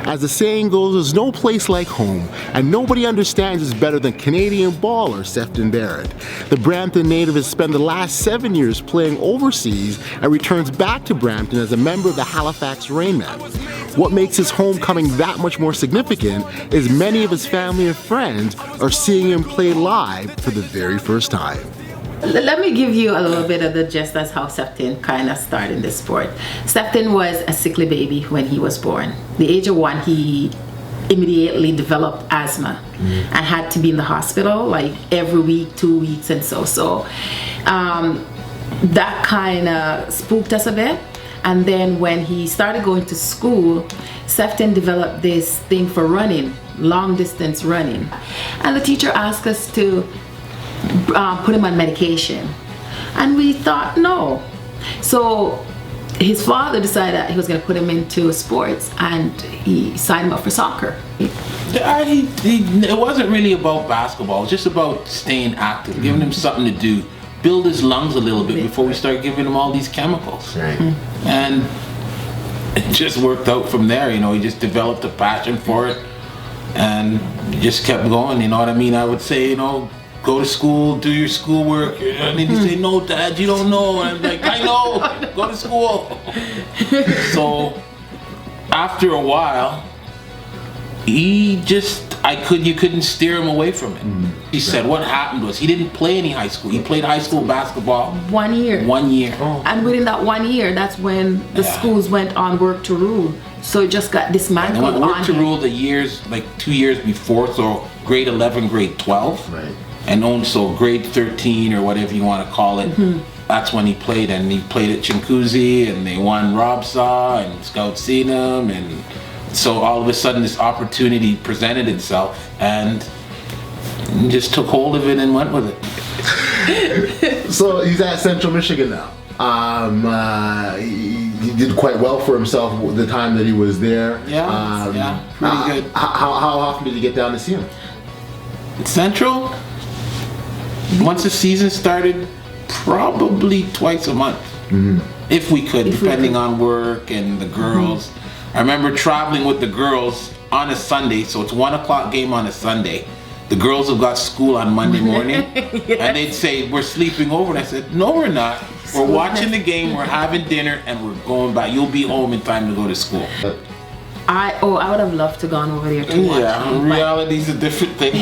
As the saying goes, there's no place like home, and nobody understands this better than Canadian baller Sefton Barrett. The Brampton native has spent the last 7 years playing overseas and returns back to Brampton as a member of the Halifax Rainmen. What makes his homecoming that much more significant is many of his family and friends are seeing him play live for the very first time. Let me give you a little bit of the gist as how Sefton kind of started in this sport. Sefton was a sickly baby when he was born. The age of 1, he immediately developed asthma and had to be in the hospital like every week, 2 weeks, and so. That kind of spooked us a bit. And then when he started going to school, Sefton developed this thing for running, long distance running. And the teacher asked us to put him on medication, and we thought no. So his father decided that he was going to put him into sports, and he signed him up for soccer. It wasn't really about basketball. It was just about staying active, giving him something to do, build his lungs a little bit before we start giving him all these chemicals. Right. And it just worked out from there. You know, he just developed a passion for it and just kept going. You know what I mean? I would say, you know, go to school, do your schoolwork. And then he'd say, no, Dad, you don't know. And I'm like, I know, go to school. So after a while, he just, you couldn't steer him away from it. He said what happened was he didn't play any high school. He played high school basketball 1 year. 1 year. Oh. And within that 1 year, that's when the schools went on work to rule. So it just got dismantled. And went work to rule the years, like 2 years before, so grade 11, grade 12. Right. And also grade 13 or whatever you want to call it. That's when he played, and he played at Chinguacousy, and they won Robsaw and Scout seen him, and so all of a sudden this opportunity presented itself, and he just took hold of it and went with it. So he's at Central Michigan now. He did quite well for himself the time that he was there. Yeah, pretty good. How often did you get down to see him? Central, once the season started, probably twice a month, if we could, depending on work and the girls. I remember traveling with the girls on a Sunday, so it's 1 o'clock game on a Sunday. The girls have got school on Monday morning, and they'd say, we're sleeping over, and I said, no, we're not. We're watching the game, we're having dinner, and we're going back. You'll be home in time to go to school. I would have loved to gone over there to watch. Yeah, reality's a different thing.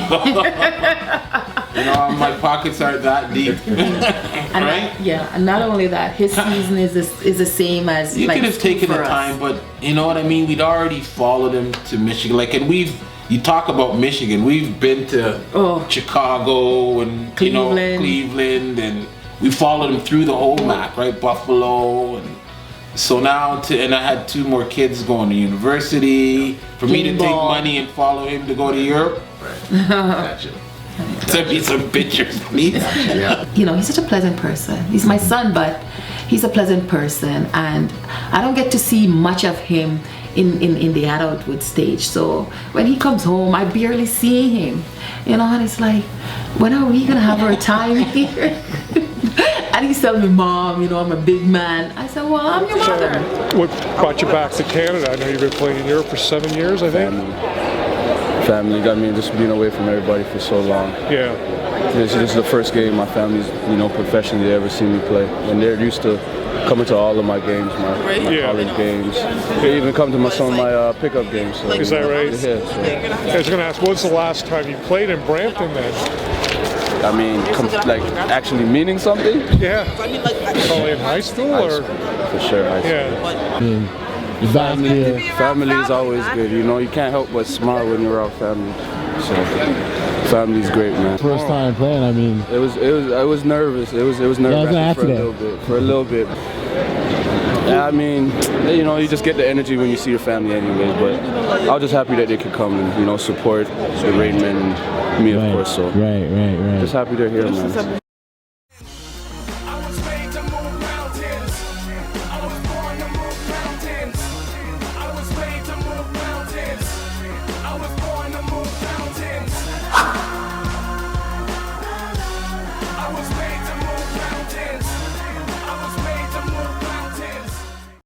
You know, my pockets aren't that deep. Right? And not only that, his season is the same as you like could have taken the time, but you know what I mean? We'd already followed him to Michigan. Like, and you talk about Michigan, we've been to Chicago and Cleveland, and we followed him through the whole map, right? Buffalo, and so now and I had 2 more kids going to university. For me to take money and follow him to go to Europe. Right. Gotcha. Send me some pictures, please. Yeah. You know, he's such a pleasant person. He's my son, but he's a pleasant person, and I don't get to see much of him in the adulthood stage. So when he comes home, I barely see him. You know, and it's like, when are we gonna have our time here? And he's telling me, Mom, you know, I'm a big man. I said, well, I'm your mother. What brought you back to Canada? I know you've been playing in Europe for 7 years, I think. Family got me just being away from everybody for so long. Yeah. This is the first game my family's, you know, professionally ever seen me play. And they're used to coming to all of my games, my college games. They even come to some of my pickup games. So, is that right? Yeah, so. I was going to ask, when's the last time you played in Brampton then? I mean, like actually meaning something? Yeah. Probably in high school? Or? For sure, high school. Yeah. Family is always good, you know. You can't help but smile when you're around family. So family's great, man. First time playing, I mean. I was nervous. It was nerve-wracking for a little bit. I mean, you know, you just get the energy when you see your family anyways, but I was just happy that they could come and, you know, support the Rainmen and me, of course, so. Right. Just happy they're here, man.